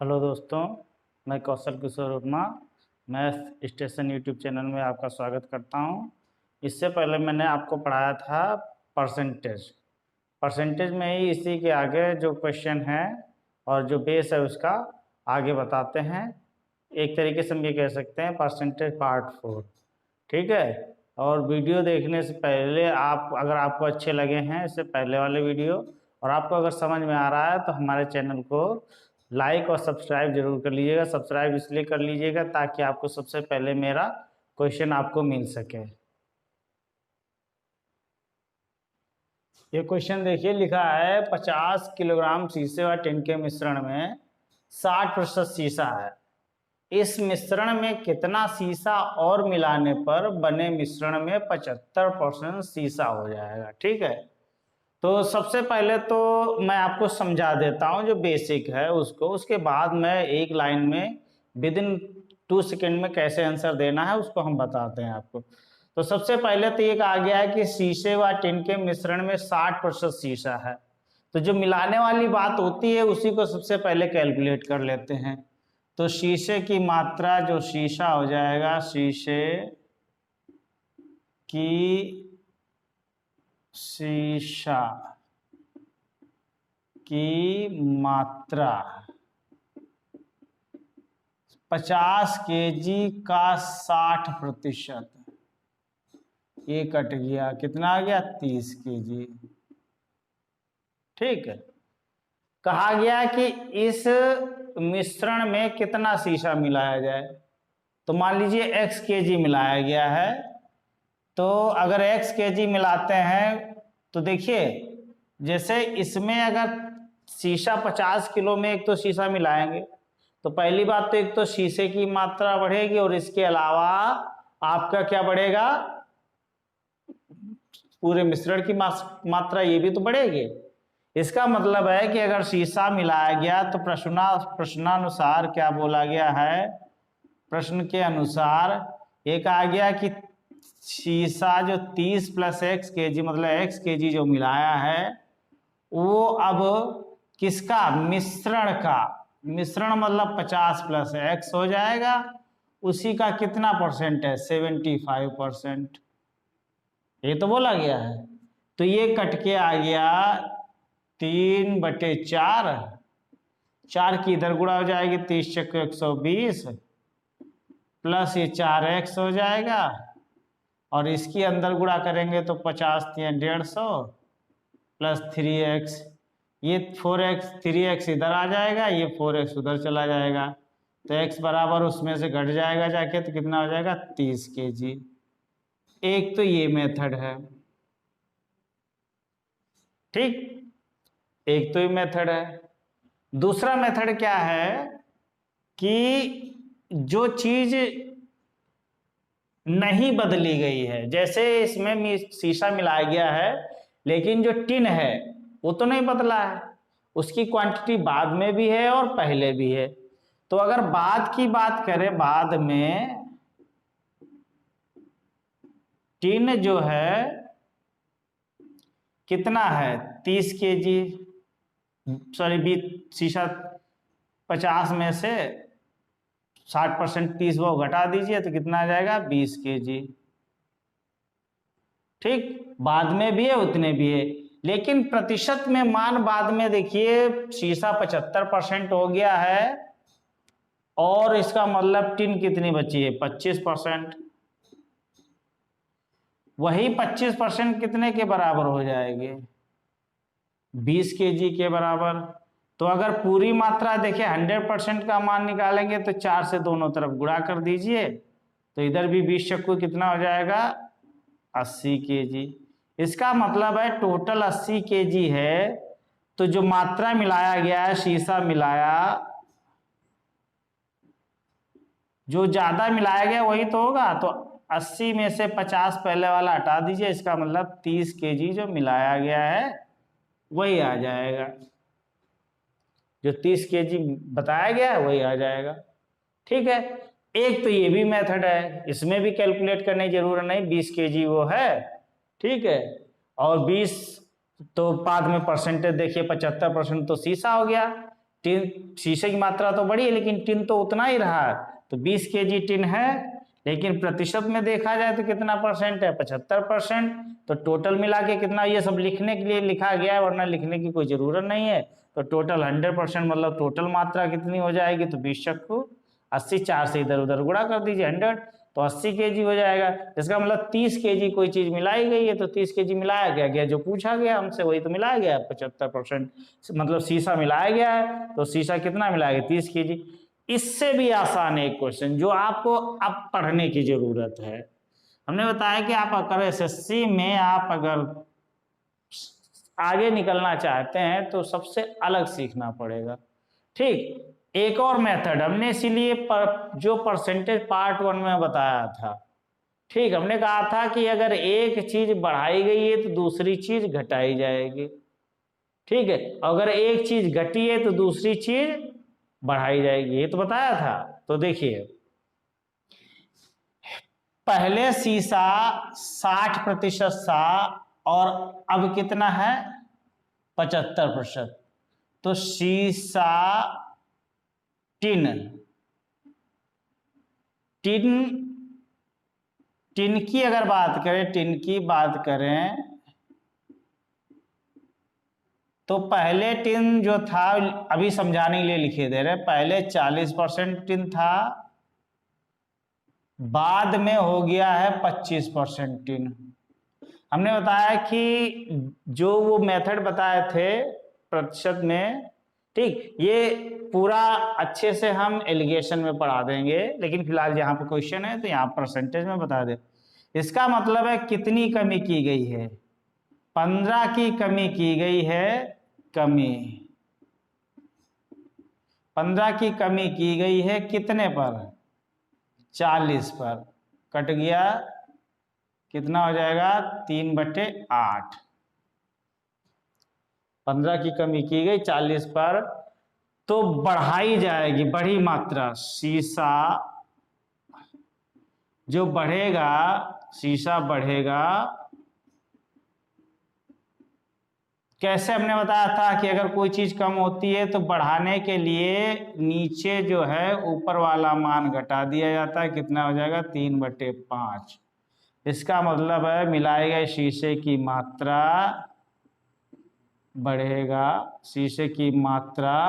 Hello दोस्तों, मैं Kaushal Kishore Verma math station YouTube channel में आपका स्वागत करता हूं। इससे पहले मैंने आपको पढ़ाया था परसेंटेज। परसेंटेज में ही इसी के आगे जो क्वेश्चन है और जो बेस है उसका आगे बताते हैं। एक तरीके से हम ये कह सकते हैं परसेंटेज पार्ट 4। ठीक है। और वीडियो देखने से पहले अगर आपको अच्छे लगे हैं इससे पहले वाले वीडियो और आपको अगर समझ में आ रहा है तो हमारे चैनल को लाइक और सब्सक्राइब जरूर कर लीजिएगा। सब्सक्राइब इसलिए कर लीजिएगा ताकि आपको सबसे पहले मेरा क्वेश्चन आपको मिल सके। ये क्वेश्चन देखिए, लिखा है 50 किलोग्राम शीशे व टिन के मिश्रण में 60% शीशा है। इस मिश्रण में कितना शीशा और मिलाने पर बने मिश्रण में 75% शीशा हो जाएगा। ठीक है। तो सबसे पहले तो मैं आपको समझा देता हूं जो बेसिक है उसको, उसके बाद मैं एक लाइन में विद इन 2 सेकेंड में कैसे आंसर देना है उसको हम बताते हैं आपको। तो सबसे पहले तो ये कहा गया है कि शीशे व टिन के मिश्रण में 60% शीशा है। तो जो मिलाने वाली बात होती है उसी को सबसे पहले कैलकुलेट कर लेते हैं। तो शीशे की मात्रा, जो शीशा हो जाएगा, शीशे की मात्रा 50 केजी का 60%, ये कट गया, कितना आ गया 30 केजी। ठीक है। कहा गया कि इस मिश्रण में कितना शीशा मिलाया जाए। तो मान लीजिए x केजी मिलाया गया है। तो अगर x केजी मिलाते हैं तो देखिए, जैसे इसमें अगर शीशा 50 किलो में एक तो शीशा मिलाएंगे तो पहली बात तो एक तो शीशे की मात्रा बढ़ेगी और इसके अलावा आपका क्या बढ़ेगा, पूरे मिश्रण की मात्रा ये भी तो बढ़ेगी। इसका मतलब है कि अगर शीशा मिलाया गया तो प्रश्नानुसार क्या बोला गया है, प्रश्न के अनुसार एक आ गया कि शीशा जो 30 + x केजी मतलब x केजी जो मिलाया है वो अब किसका, मिश्रण का, मिश्रण मतलब 50 + x हो जाएगा। उसी का कितना परसेंट है, 75%। ये तो बोला गया है। तो ये कट के आ गया 3/4। 4 की इधर गुणा हो जाएगी, 30 × 120 प्लस ये 4x हो जाएगा और इसके अंदर गुणा करेंगे तो 50 × 150 प्लस 3x, ये 4x 3x इधर आ जाएगा, ये 4x उधर चला जाएगा। तो x बराबर उसमें से घट जाएगा जाके, तो कितना हो जाएगा 30 केजी। एक तो ये मेथड है। ठीक, एक तो ये मेथड है। दूसरा मेथड क्या है कि जो चीज नहीं बदली गई है, जैसे इसमें शीशा मिलाया गया है लेकिन जो टिन है वो तो नहीं बदला है, उसकी क्वांटिटी बाद में भी है और पहले भी है। तो अगर बाद की बात करें, बाद में टिन जो है कितना है 30 केजी, सॉरी शीशा 50 में से 60% 30 वो घटा दीजिए तो कितना आ जाएगा 20 केजी। ठीक, बाद में भी है उतने भी है, लेकिन प्रतिशत में मान बाद में देखिए शीशा 75% हो गया है और इसका मतलब टिन कितनी बची है 25%। वही 25% कितने के बराबर हो जाएगी, 20 केजी के बराबर। तो अगर पूरी मात्रा देखिए 100% का मान निकालेंगे तो 4 से दोनों तरफ गुणा कर दीजिए तो इधर भी 20 चक्कू कितना हो जाएगा 80 केजी। इसका मतलब है टोटल 80 केजी है। तो जो मात्रा मिलाया गया है, शीशा मिलाया, जो ज्यादा मिलाया गया वही तो होगा। तो 80 में से 50 पहले वाला हटा दीजिए, इसका मतलब 30 केजी जो मिलाया गया है वही आ जाएगा, जो 30 केजी बताया गया है वही आ जाएगा। ठीक है। एक तो ये भी मेथड है, इसमें भी कैलकुलेट करने की जरूरत नहीं, 20 केजी वो है। ठीक है। और 20 तो बाद में परसेंटेज देखिए 75% तो शीशा हो गया। टिन शीशे की मात्रा तो बड़ी है लेकिन टिन तो उतना ही रहा, तो 20 kg टिन है, लेकिन प्रतिशत में देखा जाए तो कितना परसेंट है, 75%। तो टोटल मिला के कितना, ये सब लिखने के लिए लिखा गया है, वरना लिखने की कोई जरूरत नहीं है। तो टोटल 100%, मतलब टोटल मात्रा कितनी हो जाएगी, तो 20 चक्कू 80, 4 से इधर उधर गुणा कर दीजिए 100, तो 80 kg हो जाएगा। इसका मतलब 30 kg कोई चीज मिलाई गई है, तो 30 kg मिलाया गया जो पूछा गया हमसे वही तो मिलाया गया, 75% मतलब शीशा मिलाया गया है, तो शीशा कितना मिलाया गया, 30 kg। इससे भी आसान एक क्वेश्चन जो आपको अब पढ़ने की जरूरत है। हमने बताया कि आप अगर एसएससी में आप अगर आगे निकलना चाहते हैं तो सबसे अलग सीखना पड़ेगा, ठीक। एक और मेथड हमने इसीलिए जो परसेंटेज पार्ट 1 में बताया था, ठीक, हमने कहा था कि अगर एक चीज बढ़ाई गई है तो दूसरी चीज घटाई जाएगी, ठीक है, अगर एक चीज घटी है तो दूसरी चीज बढ़ाई जाएगी, ये तो बताया था। तो देखिए पहले शीशा 60% था और अब कितना है 75%, तो शीशा टिन की अगर बात करें, टिन की बात करें तो पहले टिन जो था, अभी समझाने के लिए लिखे दे रहे, पहले 40% टिन था, बाद में हो गया है 25% टिन। हमने बताया कि जो वो मेथड बताए थे प्रतिशत में, ठीक, ये पूरा अच्छे से हम एलिगेशन में पढ़ा देंगे, लेकिन फिलहाल यहाँ पे क्वेश्चन है तो यहाँ परसेंटेज में बता दे। इसका मतलब है कितनी कमी की गई है, 15 की कमी की गई है, कमी 15 की कमी की गई है, कितने पर, 40 पर, कट गया, कितना हो जाएगा 3/8। 15 की कमी की गई 40 पर, तो बढ़ाई जाएगी, बड़ी मात्रा, शीशा जो बढ़ेगा, शीशा बढ़ेगा कैसे, हमने बताया था कि अगर कोई चीज कम होती है तो बढ़ाने के लिए नीचे जो है ऊपर वाला मान घटा दिया जाता है, कितना हो जाएगा 3/5। इसका मतलब है मिलाए गए शीशे की मात्रा बढ़ेगा, शीशे की मात्रा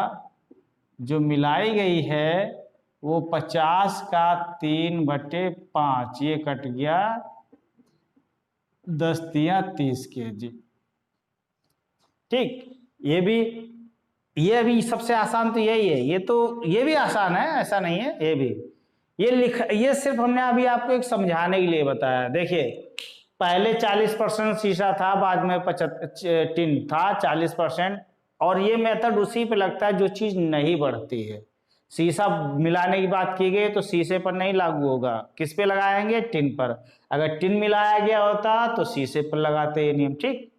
जो मिलाई गई है वो 50 का 3/5, ये कट गया 10 तिया 30 kg, ठीक। ये भी सबसे आसान तो यही है, ये भी आसान है, ऐसा नहीं है, ये भी ये सिर्फ हमने अभी आपको एक समझाने के लिए बताया। देखिए पहले 40% शीशा था, बाद में 75 टिन था 40%, और ये मेथड उसी पे लगता है जो चीज नहीं बढ़ती है। शीशा मिलाने की बात की गई तो शीशे पर नहीं लागू होगा, किस पे लगाएंगे, टिन पर। अगर टिन मिलाया गया होता तो शीशे पर लगाते ये नियम, ठीक।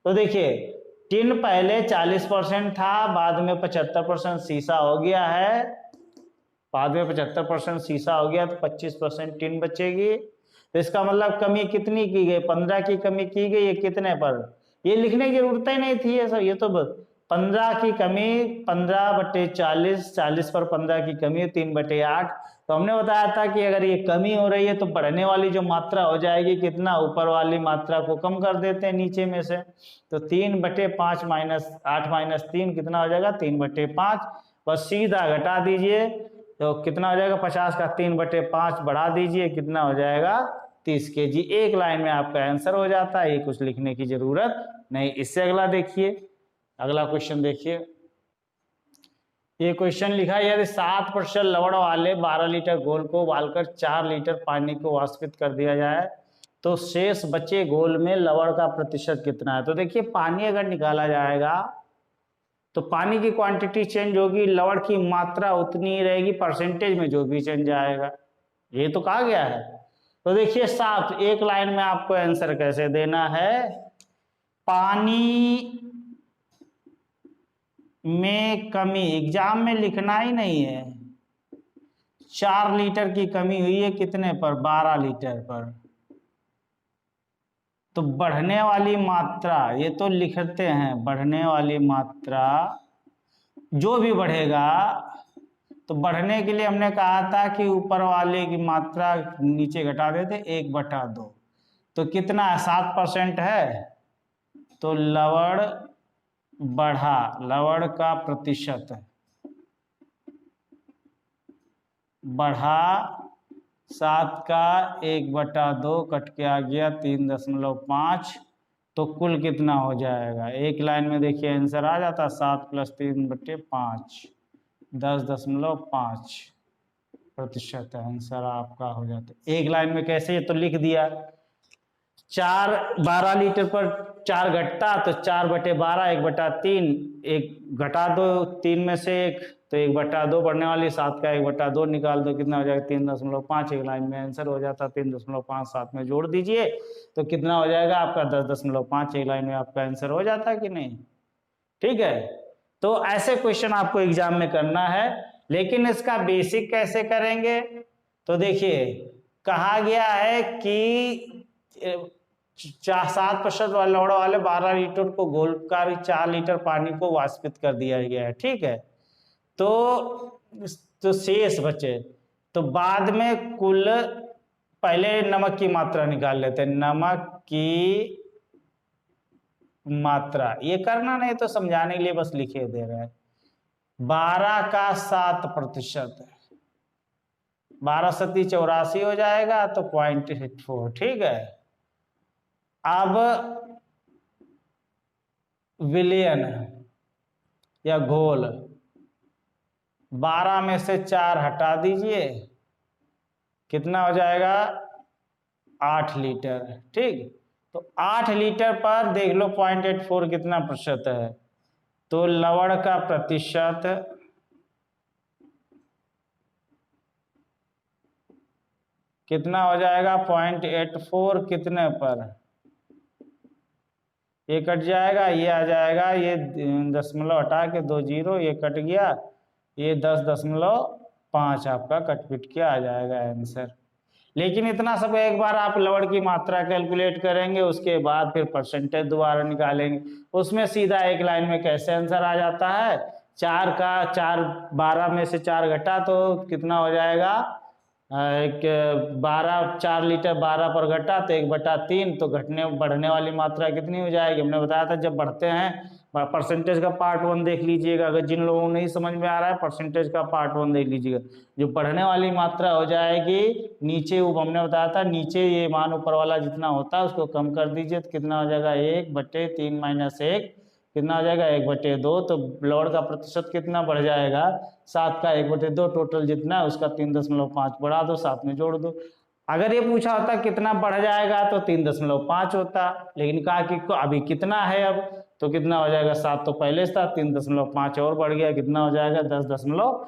तो देखिए टिन पहले 40% था, बाद में 75% शीशा हो गया है, बाद में 75% शीशा हो गया तो 25% टिन बचेगी। तो इसका मतलब कमी कितनी की गई, 15 की कमी की गई है, कितने पर, ये लिखने की जरूरत ही नहीं थी ऐसा, ये तो 15 की कमी 15/40, 40 पर 15 की कमी 3/8। तो हमने बताया था कि अगर ये कमी हो रही है तो बढ़ने वाली जो मात्रा हो जाएगी कितना, ऊपर वाली मात्रा को कम कर देते हैं नीचे में से, तो 3/5 -8 - 3 कितना हो जाएगा 3/5, बस सीधा घटा दीजिए तो कितना हो जाएगा 50 का 3/5 बढ़ा दीजिए, कितना हो जाएगा 30 kg। एक लाइन में आपका आंसर हो जाता है, ये कुछ लिखने की जरूरत नहीं। इससे अगला देखिए, अगला क्वेश्चन देखिए, ये क्वेश्चन लिखा है यदि 7% लवण वाले 12 लीटर घोल को उबालकर 4 लीटर पानी को वाष्पित कर दिया जाए तो शेष बचे घोल में लवण का प्रतिशत कितना है। तो देखिए पानी अगर निकाला जाएगा तो पानी की क्वांटिटी चेंज होगी, लवण की मात्रा उतनी ही रहेगी, परसेंटेज में जो भी चेंज आएगा, ये तो कहा गया है। तो देखिए साफ एक लाइन में आपको आंसर कैसे देना है, पानी में कमी एग्जाम में लिखना ही नहीं है, 4 लीटर की कमी हुई है कितने पर, 12 लीटर पर, तो बढ़ने वाली मात्रा, ये तो लिखते हैं बढ़ने वाली मात्रा जो भी बढ़ेगा तो बढ़ने के लिए हमने कहा था कि ऊपर वाले की मात्रा नीचे घटा देते 1/2। तो कितना है, 7% है, तो लवण बढ़ा, लवण का प्रतिशत बढ़ा 7 का 1/2 कट के आ गया 3.5। तो कुल कितना हो जाएगा, एक लाइन में देखिए आंसर आ जाता, 7 + 3/5 10.5% आंसर आपका हो जाता। एक लाइन में कैसे, ये तो लिख दिया, 12 लीटर पर 4 घटता तो 4/12 1/3, एक घटा दो 3 में से 1 तो 1/2 बढ़ने वाली, 7 का 1/2 निकाल दो, कितना हो जाएगा 3.5। एक लाइन में आंसर हो जाता, 3.5 साथ में जोड़ दीजिए तो कितना हो जाएगा आपका 10.5। एक लाइन में आपका आंसर हो जाता कि नहीं। ठीक है, तो ऐसे क्वेश्चन आपको एग्जाम में करना है, लेकिन इसका बेसिक कैसे करेंगे, तो देखिए कहा गया है कि 7% लवण वाले 12 लीटर को घोलकर 4 लीटर पानी को वाष्पित कर दिया गया है। ठीक है, तो शेष बचे, तो बाद में कुल, पहले नमक की मात्रा निकाल लेते हैं, नमक की मात्रा, ये करना नहीं तो समझाने के लिए बस लिखे दे रहे हैं। 12 का 7%, 12 सती 84 हो जाएगा, तो 0.84। ठीक है, अब विलयन या घोल, 12 में से 4 हटा दीजिए, कितना हो जाएगा 8 लीटर। ठीक, तो 8 लीटर पर देख लो 0.84 कितना प्रतिशत है, तो लवण का प्रतिशत कितना हो जाएगा 0.84 कितने पर, ये कट जाएगा, ये आ जाएगा, ये दशमलव हटा के 2 जीरो, ये कट गया, ये 10.5 आपका कट-पिट के आ जाएगा आंसर। लेकिन इतना सब एक बार आप लवण की मात्रा कैलकुलेट करेंगे, उसके बाद फिर परसेंटेज दोबारा निकालेंगे, उसमें सीधा एक लाइन में कैसे आंसर आ जाता है, 4 का 4, 12 में से 4 घटा तो कितना हो जाएगा, 4 लीटर 12 पर घटा तो 1/3, तो घटने बढ़ने वाली मात्रा कितनी हो जाएगी, हमने बताया था जब बढ़ते हैं। परसेंटेज का पार्ट 1 देख लीजिएगा, अगर जिन लोगों को नहीं समझ में आ रहा है परसेंटेज का पार्ट 1 देख लीजिएगा, जो बढ़ने वाली मात्रा हो जाएगी नीचे, वो हमने बताया था नीचे ये मान ऊपर वाला जितना होता है उसको कम कर दीजिए, तो कितना हो जाएगा 1/3 - 1 कितना हो जाएगा 1/2, तो लवण का प्रतिशत कितना बढ़ जाएगा 7 का 1/2, टोटल जितना है उसका 3.5 बढ़ा दो, साथ में जोड़ दो। अगर ये पूछा होता कितना बढ़ जाएगा तो 3.5 होता, लेकिन कहा कि अभी कितना है, अब तो कितना हो जाएगा 7 तो पहले से था, 3.5 और बढ़ गया, कितना हो जाएगा 10.5।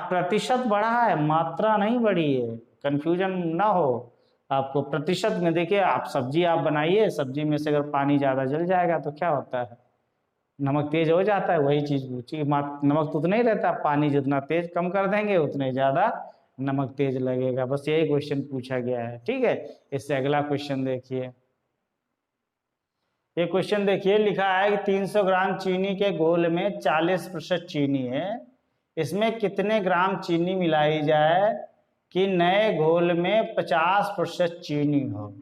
प्रतिशत बढ़ा है, मात्रा नहीं बढ़ी है, कंफ्यूजन ना हो आपको। प्रतिशत में देखिए, आप सब्जी आप बनाइए, सब्जी में से अगर पानी ज्यादा जल जाएगा तो क्या होता है, नमक तेज हो जाता है, वही चीज पूछी, नमक तो उतना ही रहता है, पानी जितना तेज कम कर देंगे उतने ज्यादा नमक तेज लगेगा, बस यही क्वेश्चन पूछा गया है। ठीक है, इससे अगला क्वेश्चन देखिए, ये क्वेश्चन देखिए लिखा है कि 300 ग्राम चीनी के घोल में 40% चीनी है, इसमें कितने ग्राम चीनी मिलाई जाए कि नए घोल में 50% चीनी हो।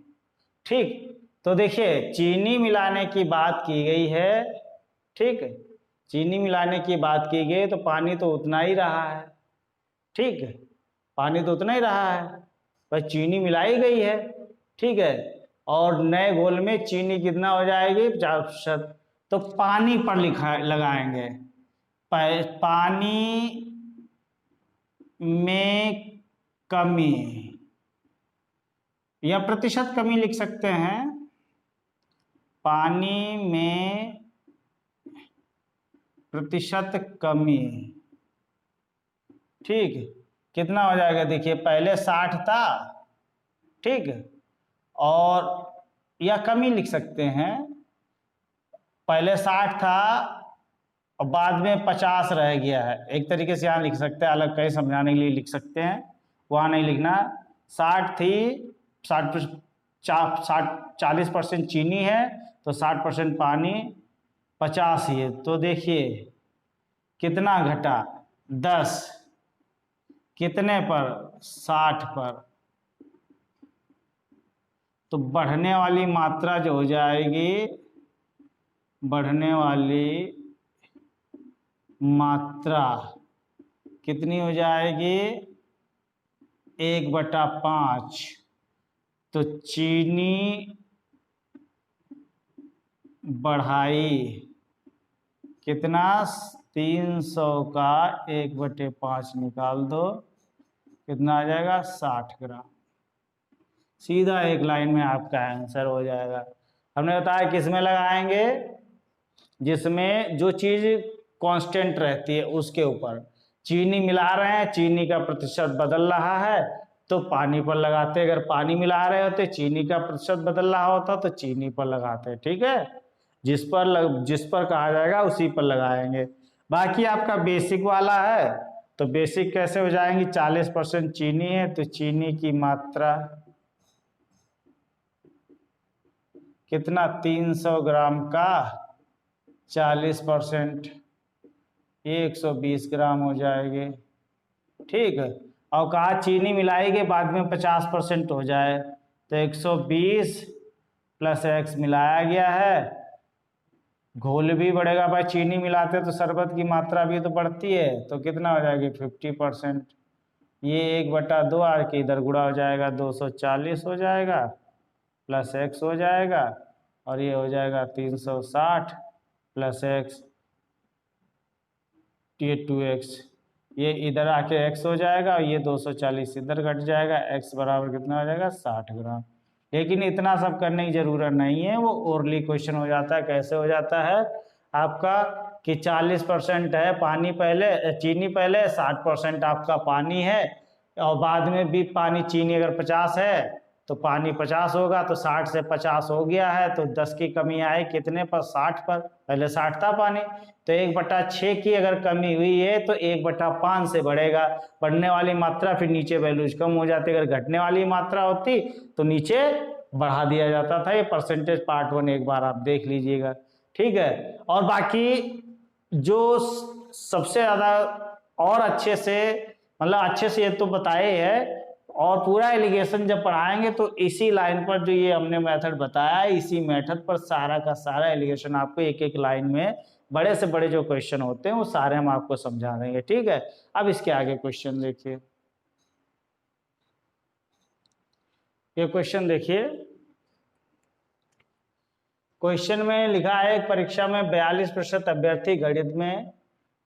ठीक, तो देखिए चीनी मिलाने की बात की गई है, ठीक है, चीनी मिलाने की बात की गई तो पानी तो उतना ही रहा है। ठीक है, पानी तो उतना ही रहा है, पर चीनी मिलाई गई है। ठीक है, और नए घोल में चीनी कितना हो जाएगी 50%, तो पानी पर लिखा लगाएंगे, पानी में कमी या प्रतिशत कमी लिख सकते हैं, पानी में प्रतिशत कमी। ठीक, कितना हो जाएगा, देखिए पहले 60 था, ठीक, और या कमी लिख सकते हैं, पहले 60 था और बाद में 50 रह गया है, एक तरीके से यहाँ लिख सकते हैं, अलग कहीं समझाने के लिए लिख सकते हैं, वहाँ नहीं लिखना। 60 थी, 40% चीनी है तो 60% पानी, 50 ही है, तो देखिए कितना घटा? 10। कितने पर? 60 पर। तो बढ़ने वाली मात्रा जो हो जाएगी, बढ़ने वाली मात्रा कितनी हो जाएगी? 1/5। तो चीनी बढ़ाई कितना? 300 का 1/5 निकाल दो, कितना आ जाएगा? 60 ग्राम। सीधा एक लाइन में आपका आंसर हो जाएगा। हमने बताया किस में लगाएंगे? जिसमें जो चीज कांस्टेंट रहती है उसके ऊपर। चीनी मिला रहे हैं, चीनी का प्रतिशत बदल रहा है तो पानी पर लगाते। अगर पानी मिला रहे होते, चीनी का प्रतिशत बदल रहा होता तो चीनी पर लगाते। ठीक है, जिस पर कहा जाएगा उसी पर लगाएंगे। बाकी आपका बेसिक वाला है तो बेसिक कैसे हो जाएंगी? 40% चीनी है तो चीनी की मात्रा कितना? 300 ग्राम का 40% 120 ग्राम हो जाएगी। ठीक है, और कहा चीनी मिलाएंगे बाद में 50% हो जाए तो 120 प्लस x मिलाया गया है। घोल भी बढ़ेगा भाई, चीनी मिलाते तो शरबत की मात्रा भी तो बढ़ती है, तो कितना हो जाएगी? 50%। ये 1/2 आर के इधर गुणा हो जाएगा, 240 हो जाएगा प्लस x हो जाएगा, और ये हो जाएगा 360 प्लस x, ये 2x, ये इधर आके x हो जाएगा और ये 240 इधर घट जाएगा। x बराबर कितना हो जाएगा? 60 ग्राम। लेकिन इतना सब करने की जरूरत नहीं है, वो ओरली क्वेश्चन हो जाता है। कैसे हो जाता है आपका कि 40% है पानी पहले, चीनी पहले, 60% आपका पानी है, और बाद में भी पानी, चीनी अगर 50 है तो पानी 50 होगा, तो 60 से 50 हो गया है तो 10 की कमी आई कितने पर? 60 पर। पहले 60 था पानी, तो 1/6 की अगर कमी हुई है तो 1/5 से बढ़ेगा। बढ़ने वाली मात्रा फिर नीचे वैल्यूज कम हो जाती। अगर घटने वाली मात्रा होती तो नीचे बढ़ा दिया जाता था। ये परसेंटेज पार्ट 1 एक बार आप देख लीजिएगा। ठीक है, और बाकी जो सबसे ज्यादा और अच्छे से, मतलब अच्छे से ये तो बताए है, और पूरा एलिगेशन जब पढ़ाएंगे तो इसी लाइन पर जो ये हमने मेथड बताया, इसी मेथड पर सारा का सारा एलिगेशन आपको एक एक लाइन में बड़े से बड़े जो क्वेश्चन होते हैं वो सारे हम आपको समझा देंगे। ठीक है, अब इसके आगे क्वेश्चन देखिए। ये क्वेश्चन देखिए, क्वेश्चन में लिखा है परीक्षा में 42% अभ्यर्थी गणित में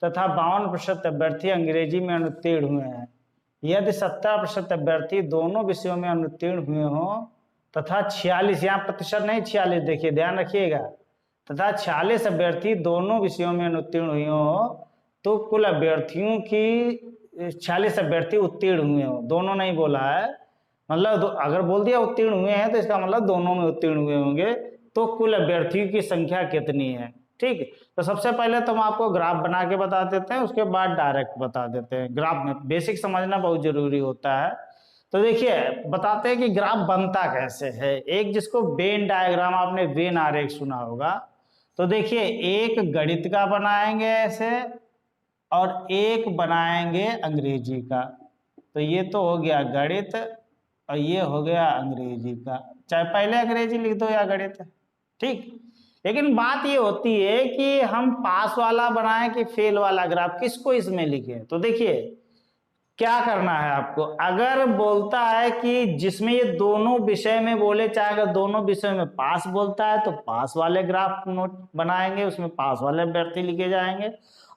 तथा 52% अभ्यर्थी अंग्रेजी में अनुत्तीर्ण हुए हैं। यदि 17% अभ्यर्थी दोनों विषयों में अनुत्तीर्ण हुए हों तथा 46, यहाँ प्रतिशत नहीं 46, देखिए ध्यान रखिएगा, तथा 46 अभ्यर्थी दोनों विषयों में अनुत्तीर्ण हुए हों तो कुल अभ्यर्थियों की 46 अभ्यर्थी उत्तीर्ण हुए हों। दोनों नहीं बोला है, मतलब अगर बोल दिया उत्तीर्ण हुए हैं तो इसका मतलब दोनों में उत्तीर्ण हुए होंगे। तो कुल अभ्यर्थियों की संख्या कितनी है? ठीक है, तो सबसे पहले तो हम आपको ग्राफ बना के बता देते हैं, उसके बाद डायरेक्ट बता देते हैं। ग्राफ में बेसिक समझना बहुत जरूरी होता है। तो देखिए बताते हैं कि ग्राफ बनता कैसे है। एक जिसको वेन डायग्राम, आपने वेन आरेख सुना होगा, तो देखिए एक गणित का बनाएंगे ऐसे और एक बनाएंगे अंग्रेजी का। तो ये तो हो गया गणित और ये हो गया अंग्रेजी का, चाहे पहले अंग्रेजी लिख दो या गणित। ठीक, लेकिन बात ये होती है कि हम पास वाला बनाएं कि फेल वाला ग्राफ, किसको इसमें लिखें। तो देखिए क्या करना है आपको, अगर बोलता है कि जिसमें ये दोनों विषय में बोले, चाहे अगर दोनों विषय में पास बोलता है तो पास वाले ग्राफ नोट बनाएंगे, उसमें पास वाले अभ्यर्थी लिखे जाएंगे।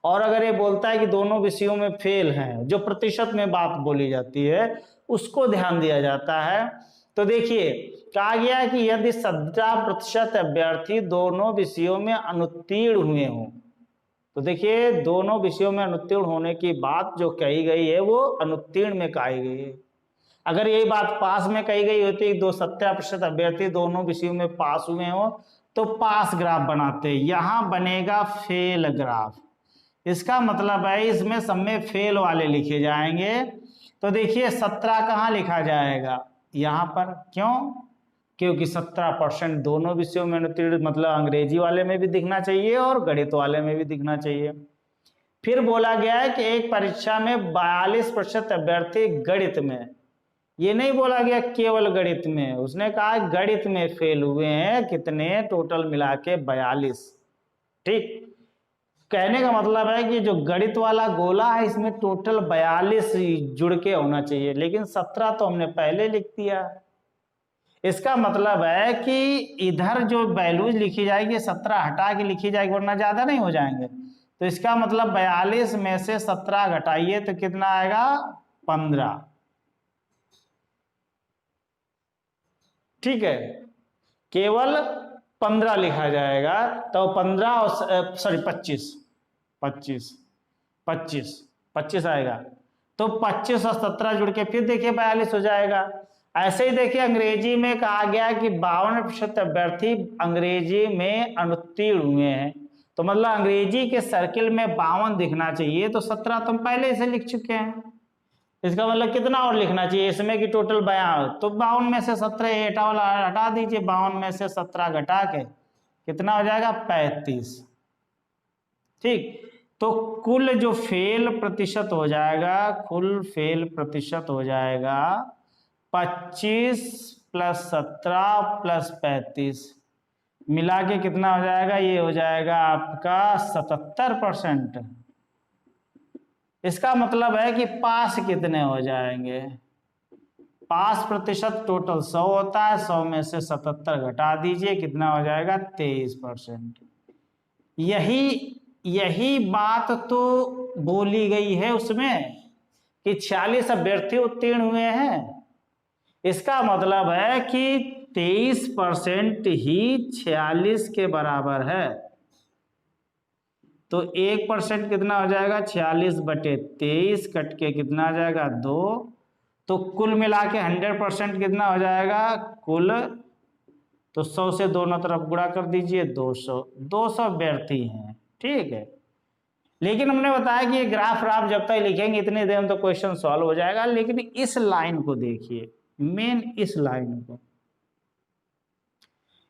और अगर ये बोलता है कि दोनों विषयों में फेल हैं, जो प्रतिशत में बात बोली जाती है उसको ध्यान दिया जाता है। तो देखिए कहा गया है कि यदि 17% अभ्यर्थी दोनों विषयों में अनुत्तीर्ण हुए हों, तो देखिए दोनों विषयों में अनुत्तीर्ण होने की बात जो कही गई है वो अनुत्तीर्ण में कही गई है। अगर यही बात पास में कही गई होती, 17% अभ्यर्थी दोनों विषयों में पास हुए हो तो पास ग्राफ बनाते, यहां बनेगा फेल ग्राफ। इसका मतलब है इसमें सब में फेल वाले लिखे जाएंगे। तो देखिए 17 कहाँ लिखा जाएगा? यहाँ पर। क्यों? क्योंकि 17% दोनों विषयों में अनुत्तीर्ण, मतलब अंग्रेजी वाले में भी दिखना चाहिए और गणित वाले में भी दिखना चाहिए। फिर बोला गया है कि एक परीक्षा में 42% अभ्यर्थी गणित में, ये नहीं बोला गया केवल गणित में, उसने कहा गणित में फेल हुए हैं कितने, टोटल मिला के 42। ठीक, कहने का मतलब है कि जो गणित वाला गोला है इसमें टोटल 42 जुड़ के होना चाहिए, लेकिन 17 तो हमने पहले लिख दिया। इसका मतलब है कि इधर जो वैल्यूज लिखी जाएगी 17 हटा के लिखी जाएगी, वरना ज्यादा नहीं हो जाएंगे। तो इसका मतलब 42 में से 17 घटाइए तो कितना आएगा, 15। ठीक है, केवल 15 लिखा जाएगा, तो 15 और सॉरी 25 आएगा। तो 25 और 17 जुड़ के फिर देखिए 42 हो जाएगा। ऐसे ही देखिए अंग्रेजी में कहा गया कि 52% अभ्यर्थी अंग्रेजी में अनुत्तीर्ण हुए हैं, तो मतलब अंग्रेजी के सर्किल में 52 दिखना चाहिए, तो 17 तो हम पहले से लिख चुके हैं। इसका मतलब कितना और लिखना चाहिए इसमें कि टोटल 52, तो 52 में से 17 हटा दीजिए, 52 में से 17 घटा के कितना हो जाएगा, 35। ठीक, तो कुल जो फेल प्रतिशत हो जाएगा, कुल फेल प्रतिशत हो जाएगा 25 + 17 + 35 मिला के कितना हो जाएगा, ये हो जाएगा आपका 77%। इसका मतलब है कि पास कितने हो जाएंगे, पास प्रतिशत टोटल 100 होता है, 100 में से 77 घटा दीजिए, कितना हो जाएगा, 23%। यही बात तो बोली गई है उसमें कि 46 अभ्यर्थी उत्तीर्ण हुए हैं। इसका मतलब है कि 23% ही 46 के बराबर है, तो 1% कितना हो जाएगा, 46/23 कट के कितना आ जाएगा, 2। तो कुल मिला के 100% कितना हो जाएगा कुल, तो 100 से दोनों तरफ गुणा कर दीजिए, 200 अभ्यर्थी हैं। ठीक है, लेकिन हमने बताया कि ये ग्राफ आप जब तक लिखेंगे इतनी देर में तो क्वेश्चन सॉल्व हो जाएगा, लेकिन इस लाइन को देखिए, मेन इस लाइन को,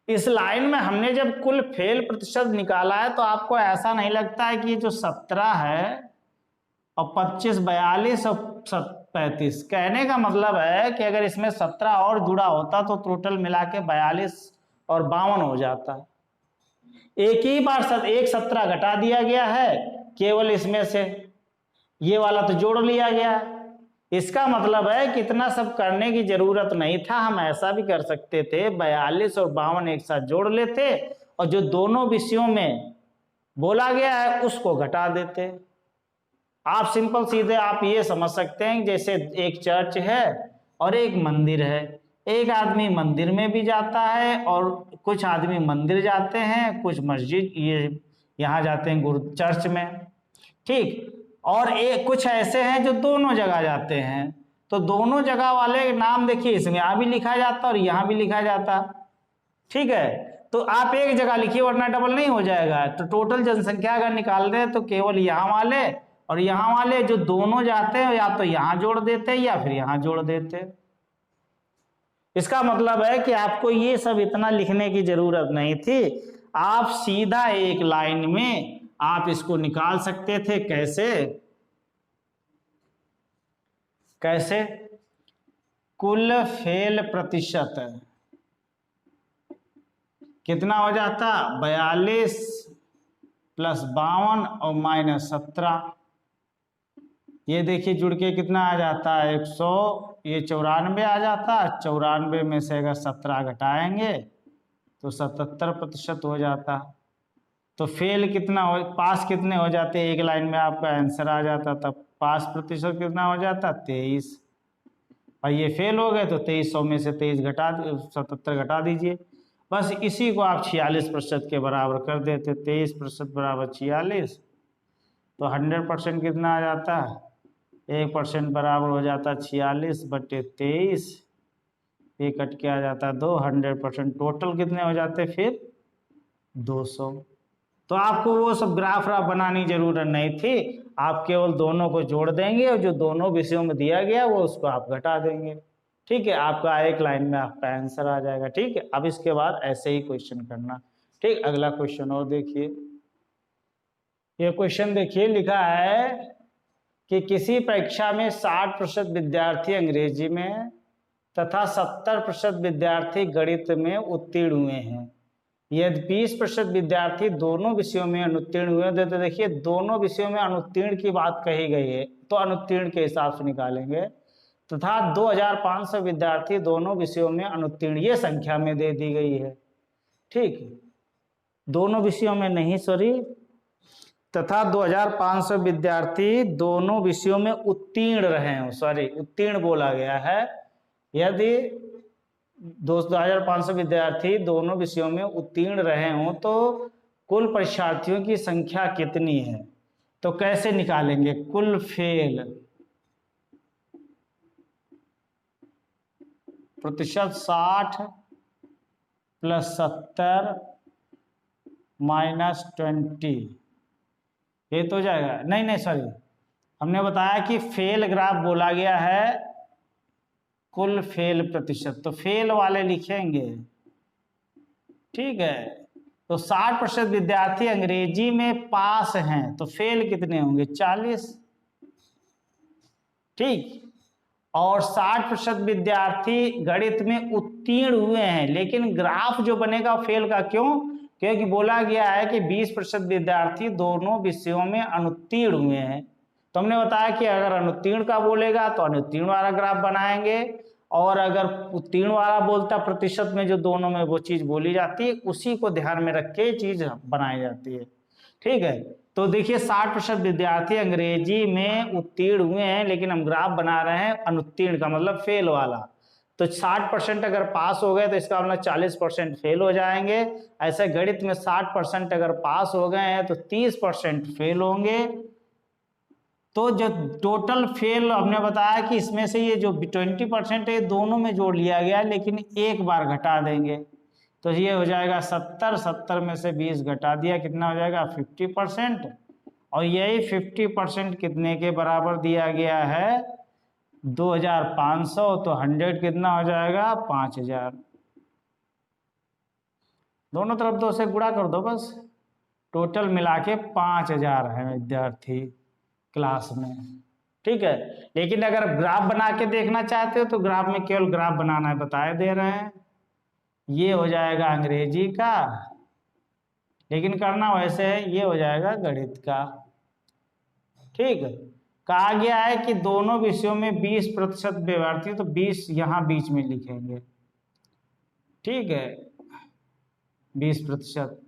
इस लाइन में हमने जब कुल फेल प्रतिशत निकाला है तो आपको ऐसा नहीं लगता है कि ये जो 17 है और 25, 42 और 35, कहने का मतलब है कि अगर इसमें 17 और जुड़ा होता तो टोटल मिला के 42 और 52 हो जाता। एक ही बार एक 17 घटा दिया गया है केवल इसमें से, ये वाला तो जोड़ लिया गया। इसका मतलब है कि इतना सब करने की जरूरत नहीं था, हम ऐसा भी कर सकते थे 42 और 52 एक साथ जोड़ लेते और जो दोनों विषयों में बोला गया है उसको घटा देते। आप सिंपल सीधे आप ये समझ सकते हैं जैसे एक चर्च है और एक मंदिर है, एक आदमी मंदिर में भी जाता है और कुछ आदमी मंदिर जाते हैं, कुछ मस्जिद ये यहाँ जाते हैं गुरु चर्च में। ठीक, और एक कुछ ऐसे हैं जो दोनों जगह जाते हैं, तो दोनों जगह वाले नाम देखिए इसमें यहाँ भी लिखा जाता और यहाँ भी लिखा जाता। ठीक है, तो आप एक जगह लिखिए वरना डबल नहीं हो जाएगा। तो टोटल जनसंख्या अगर निकाल रहे तो केवल यहाँ वाले और यहाँ वाले जो दोनों जाते हैं या तो यहाँ जोड़ देते या फिर यहाँ जोड़ देते। इसका मतलब है कि आपको ये सब इतना लिखने की जरूरत नहीं थी, आप सीधा एक लाइन में आप इसको निकाल सकते थे। कैसे कुल फेल प्रतिशत कितना हो जाता, 42 + 52 और -17, ये देखिए जुड़ के कितना आ जाता है 100, ये 94 आ जाता, 94 में से अगर 17 घटाएंगे तो 77% हो जाता। तो फेल कितना हो, पास कितने हो जाते, एक लाइन में आपका आंसर आ जाता। तब पास प्रतिशत कितना हो जाता, 23, और ये फेल हो गए तो 2300 में से 77 घटा दीजिए, बस इसी को आप 46% के बराबर कर देते। 23% बराबर 46, तो 100% कितना आ जाता, 1% बराबर हो जाता 46/23, ये कट के आ जाता 2, 100% टोटल कितने हो जाते फिर 200। तो आपको वो सब ग्राफ बनाने की जरूरत नहीं थी, आप केवल दोनों को जोड़ देंगे और जो दोनों विषयों में दिया गया वो उसको आप घटा देंगे। ठीक है, आपका एक लाइन में आपका आंसर आ जाएगा। ठीक है, अब इसके बाद ऐसे ही क्वेश्चन करना। ठीक, अगला क्वेश्चन और देखिए। ये क्वेश्चन देखिए, लिखा है कि किसी परीक्षा में 60% विद्यार्थी अंग्रेजी में तथा 70% विद्यार्थी गणित में उत्तीर्ण हुए हैं। यदि 20% विद्यार्थी दोनों विषयों में अनुत्तीर्ण हुए हैं, तो देखिए दोनों विषयों में अनुत्तीर्ण की बात कही गई है, तो अनुत्तीर्ण के हिसाब से निकालेंगे। तथा 2500 विद्यार्थी दोनों विषयों में अनुत्तीर्ण, ये संख्या में दे दी गई है। ठीक, दोनों विषयों में नहीं, सॉरी, तथा 2500 विद्यार्थी दोनों विषयों में उत्तीर्ण रहे हो, सॉरी उत्तीर्ण बोला गया है। यदि 2500 विद्यार्थी दोनों विषयों में उत्तीर्ण रहे हों तो कुल परीक्षार्थियों की संख्या कितनी है? तो कैसे निकालेंगे? कुल फेल प्रतिशत 60 + 70 - 20, ये तो हो जाएगा। नहीं सॉरी, हमने बताया कि फेल ग्राफ बोला गया है कुल फेल प्रतिशत, तो फेल वाले लिखेंगे। ठीक है, तो 60% विद्यार्थी अंग्रेजी में पास हैं, तो फेल कितने होंगे? 40। ठीक, और 60% विद्यार्थी गणित में उत्तीर्ण हुए हैं, लेकिन ग्राफ जो बनेगा फेल का, क्यों? क्योंकि बोला गया है कि 20% विद्यार्थी दोनों विषयों में अनुत्तीर्ण हुए हैं। तो हमने बताया कि अगर अनुत्तीर्ण का बोलेगा तो अनुत्तीर्ण वाला ग्राफ बनाएंगे, और अगर उत्तीर्ण वाला बोलता प्रतिशत में जो दोनों में वो चीज बोली जाती है, उसी को ध्यान में रख के चीज बनाई जाती है। ठीक है, तो देखिए 60% विद्यार्थी अंग्रेजी में उत्तीर्ण हुए हैं, लेकिन हम ग्राफ बना रहे हैं अनुत्तीर्ण का, मतलब फेल वाला। तो 60% अगर पास हो गए तो इसका मतलब 40% फेल हो जाएंगे। ऐसे गणित में 60% अगर पास हो गए हैं तो 30% फेल होंगे। तो जो टोटल फेल हमने बताया कि इसमें से ये जो 20% है दोनों में जोड़ लिया गया, लेकिन एक बार घटा देंगे, तो ये हो जाएगा 70 में से 20 घटा दिया, कितना हो जाएगा? 50%। और यही 50% कितने के बराबर दिया गया है? 2500, तो 100 कितना हो जाएगा? 5000। दोनों तरफ 2 से गुणा कर दो बस। टोटल मिला के 5000 है विद्यार्थी क्लास में। ठीक है, लेकिन अगर ग्राफ बना के देखना चाहते हो तो ग्राफ में केवल ग्राफ बनाना है, बताए दे रहे हैं। ये हो जाएगा अंग्रेजी का, लेकिन करना वैसे है, ये हो जाएगा गणित का। ठीक है, कहा गया है कि दोनों विषयों में 20% विद्यार्थी, तो 20 यहां बीच में लिखेंगे। ठीक है, 20%।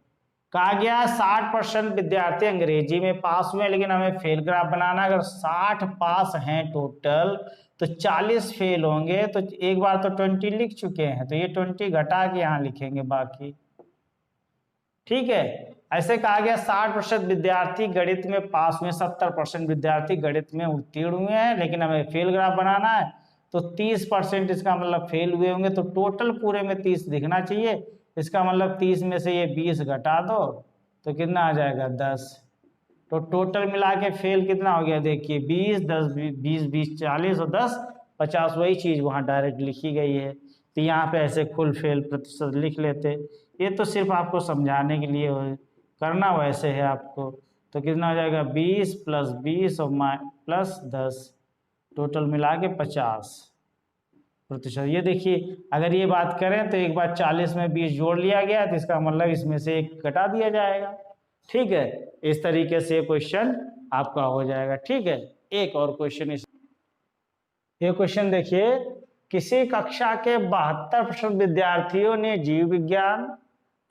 कहा गया 60% विद्यार्थी अंग्रेजी में पास हुए, लेकिन हमें फेल ग्राफ बनाना। अगर 60 पास हैं टोटल तो 40 फेल होंगे, तो एक बार तो 20 लिख चुके हैं, तो ये 20 घटा के यहाँ लिखेंगे बाकी। ठीक है, ऐसे कहा गया 60% विद्यार्थी गणित में पास हुए, 70% विद्यार्थी गणित में उत्तीर्ण हुए हैं, लेकिन हमें फेल ग्राफ बनाना है, तो 30% इसका मतलब फेल हुए होंगे। तो टोटल पूरे में 30 दिखना चाहिए, इसका मतलब 30 में से ये 20 घटा दो तो कितना आ जाएगा? 10। तो टोटल मिला के फेल कितना हो गया? देखिए 20, 10, 20, 20, 40 और 10, 50, वही चीज वहां डायरेक्ट लिखी गई है। तो यहाँ पे ऐसे कुल फेल प्रतिशत लिख लेते। ये तो सिर्फ आपको समझाने के लिए करना वैसे है आपको। तो कितना हो जाएगा? 20 + 20 और +10, टोटल मिला के 50%। ये देखिए, अगर ये बात करें तो एक बार 40 में 20 जोड़ लिया गया, तो इसका मतलब इसमें से 1 घटा दिया जाएगा। ठीक है, इस तरीके से क्वेश्चन आपका हो जाएगा। ठीक है, एक और क्वेश्चन, ये क्वेश्चन देखिए, किसी कक्षा के 72% विद्यार्थियों ने जीव विज्ञान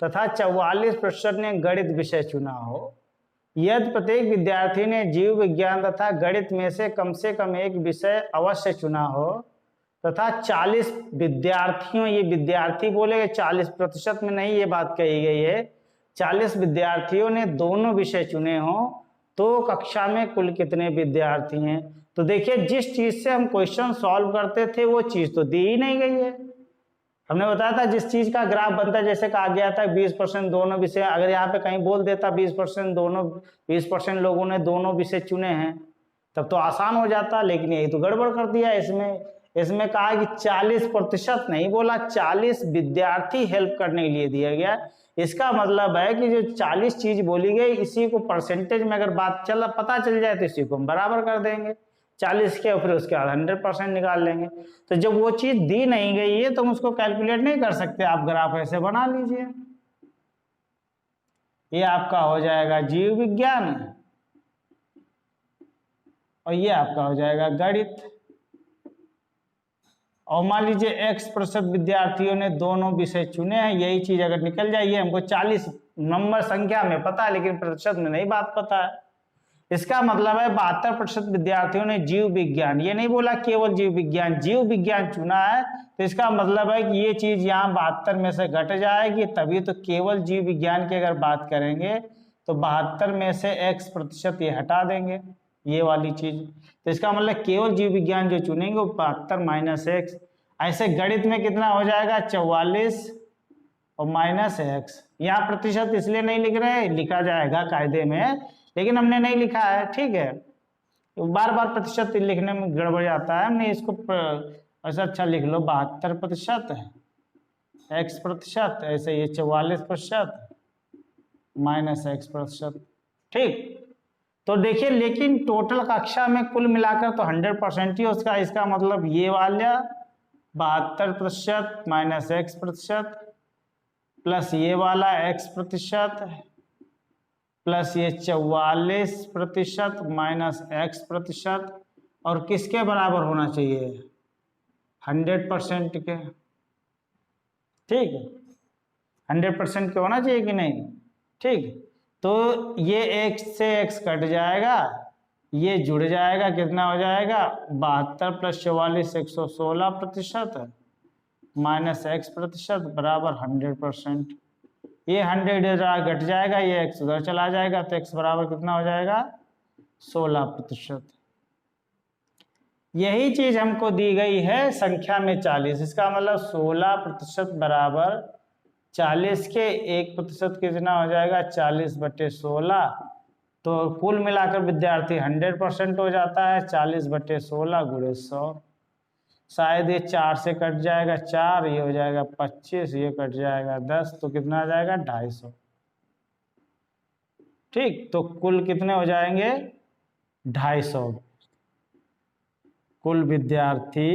तथा 44% ने गणित विषय चुना हो। यदि प्रत्येक विद्यार्थी ने जीव विज्ञान तथा गणित में से कम एक विषय अवश्य चुना हो, तथा 40 विद्यार्थियों, ये विद्यार्थी बोले 40% में नहीं, ये बात कही गई है, 40 विद्यार्थियों ने दोनों विषय चुने हो, तो कक्षा में कुल कितने विद्यार्थी हैं? तो देखिए, जिस चीज से हम क्वेश्चन सॉल्व करते थे वो चीज तो दी ही नहीं गई है। हमने बताया था जिस चीज का ग्राफ बनता है, जैसे कहा गया था 20% दोनों विषय, अगर यहाँ पे कहीं बोल देता 20% लोगों ने दोनों विषय चुने हैं, तब तो आसान हो जाता, लेकिन यही तो गड़बड़ कर दिया इसमें कहा कि 40% नहीं बोला, 40 विद्यार्थी हेल्प करने के लिए दिया गया। इसका मतलब है कि जो 40 चीज बोली गई इसी को परसेंटेज में अगर बात पता चल जाए तो इसी को हम बराबर कर देंगे 40 के, और फिर उसके बाद 100% निकाल लेंगे। तो जब वो चीज दी नहीं गई है तो हम उसको कैलकुलेट नहीं कर सकते, आप ग्राफ ऐसे बना लीजिए। ये आपका हो जाएगा जीव विज्ञान और ये आपका हो जाएगा गणित। और मान लीजिए X% विद्यार्थियों ने दोनों विषय चुने हैं, यही चीज अगर निकल जाए, ये हमको 40 नंबर संख्या में पता है लेकिन प्रतिशत में नहीं बात पता है। इसका मतलब है 72% विद्यार्थियों ने जीव विज्ञान, ये नहीं बोला केवल जीव विज्ञान, जीव विज्ञान चुना है। तो इसका मतलब है कि ये चीज यहाँ 72 में से घट जाएगी, तभी तो केवल जीव विज्ञान की अगर बात करेंगे तो 72 में से X% ये हटा देंगे, ये वाली चीज। तो इसका मतलब केवल जीव विज्ञान जो चुनेंगे वो 72 - X। ऐसे गणित में कितना हो जाएगा 44 और -X। यहाँ प्रतिशत इसलिए नहीं लिख रहे, लिखा जाएगा कायदे में लेकिन हमने नहीं लिखा है, ठीक है। तो बार बार प्रतिशत लिखने में गड़बड़ जाता है, हमने इसको ऐसा अच्छा लिख लो 72% X%, ऐसे ये 44% -X%, ठीक। तो देखिए लेकिन टोटल कक्षा में कुल मिलाकर तो 100% ही उसका, इसका मतलब ये वाला 72% -X% प्लस ये वाला X% प्लस ये 44% -X%, और किसके बराबर होना चाहिए 100% के, ठीक है। 100% के होना चाहिए कि नहीं, ठीक। तो ये X से X कट जाएगा, ये जुड़ जाएगा, कितना हो जाएगा 72 + 44 116% -X% बराबर 100%। ये 100 घट जाएगा, ये X उधर चला जाएगा, तो X बराबर कितना हो जाएगा 16%। यही चीज हमको दी गई है संख्या में 40। इसका मतलब 16% बराबर 40 के 1% कितना हो जाएगा 40/16। तो कुल मिलाकर विद्यार्थी 100% हो जाता है, 40/16 × 100। शायद ये 4 से कट जाएगा 4, ये हो जाएगा 25, ये कट जाएगा 10, तो कितना आ जाएगा 250, ठीक। तो कुल कितने हो जाएंगे 250 कुल विद्यार्थी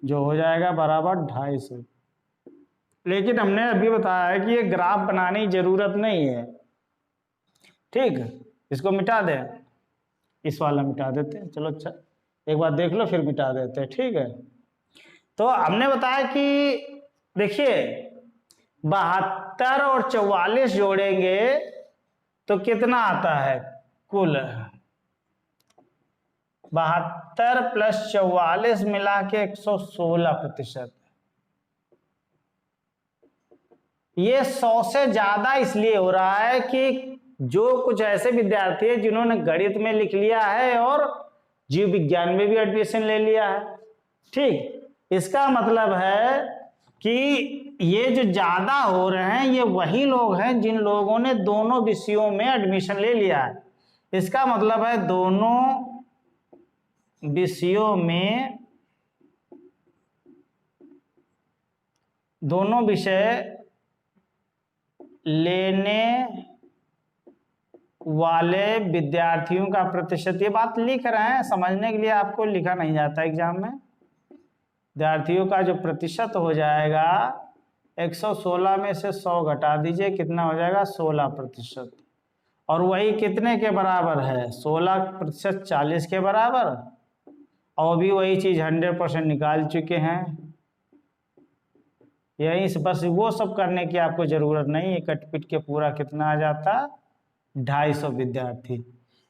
जो हो जाएगा बराबर 250। लेकिन हमने अभी बताया है कि ये ग्राफ बनाने की जरूरत नहीं है, ठीक। इसको मिटा दें, इस वाला मिटा देते हैं, चलो अच्छा एक बार देख लो फिर मिटा देते हैं, ठीक है। तो हमने बताया कि देखिए 72 और 44 जोड़ेंगे तो कितना आता है कुल 72 + 44 मिला के 116%। ये 100 से ज्यादा इसलिए हो रहा है कि जो कुछ ऐसे विद्यार्थी हैं जिन्होंने गणित में लिख लिया है और जीव विज्ञान में भी एडमिशन ले लिया है, ठीक। इसका मतलब है कि ये जो ज्यादा हो रहे हैं ये वही लोग हैं जिन लोगों ने दोनों विषयों में एडमिशन ले लिया है। इसका मतलब है दोनों विषयों में, दोनों विषय लेने वाले विद्यार्थियों का प्रतिशत, ये बात लिख रहे हैं समझने के लिए, आपको लिखा नहीं जाता एग्जाम में। विद्यार्थियों का जो प्रतिशत हो जाएगा 116 में से 100 घटा दीजिए, कितना हो जाएगा 16%। और वही कितने के बराबर है 16% 40 के बराबर, और भी वही चीज 100% निकाल चुके हैं। यही से बस वो सब करने की आपको जरूरत नहीं है, कट पिट के पूरा कितना आ जाता 250 विद्यार्थी।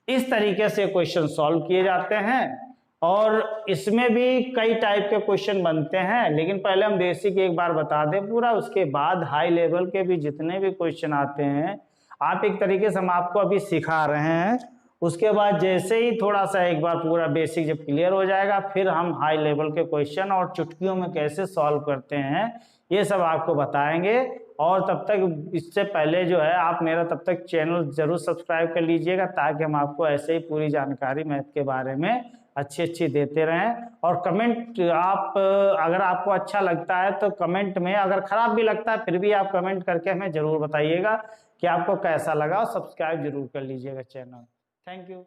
इस तरीके से क्वेश्चन सॉल्व किए जाते हैं और इसमें भी कई टाइप के क्वेश्चन बनते हैं, लेकिन पहले हम बेसिक एक बार बता दें पूरा, उसके बाद हाई लेवल के भी जितने भी क्वेश्चन आते हैं आप एक तरीके से हम आपको अभी सिखा रहे हैं। उसके बाद जैसे ही थोड़ा सा एक बार पूरा बेसिक जब क्लियर हो जाएगा फिर हम हाई लेवल के क्वेश्चन और चुटकियों में कैसे सॉल्व करते हैं ये सब आपको बताएंगे। और तब तक इससे पहले जो है आप मेरा तब तक चैनल जरूर सब्सक्राइब कर लीजिएगा ताकि हम आपको ऐसे ही पूरी जानकारी मैथ के बारे में अच्छी अच्छी देते रहें। और कमेंट आप अगर आपको अच्छा लगता है तो कमेंट में, अगर खराब भी लगता है फिर भी आप कमेंट करके हमें जरूर बताइएगा कि आपको कैसा लगा। सब्सक्राइब जरूर कर लीजिएगा चैनल। Thank you.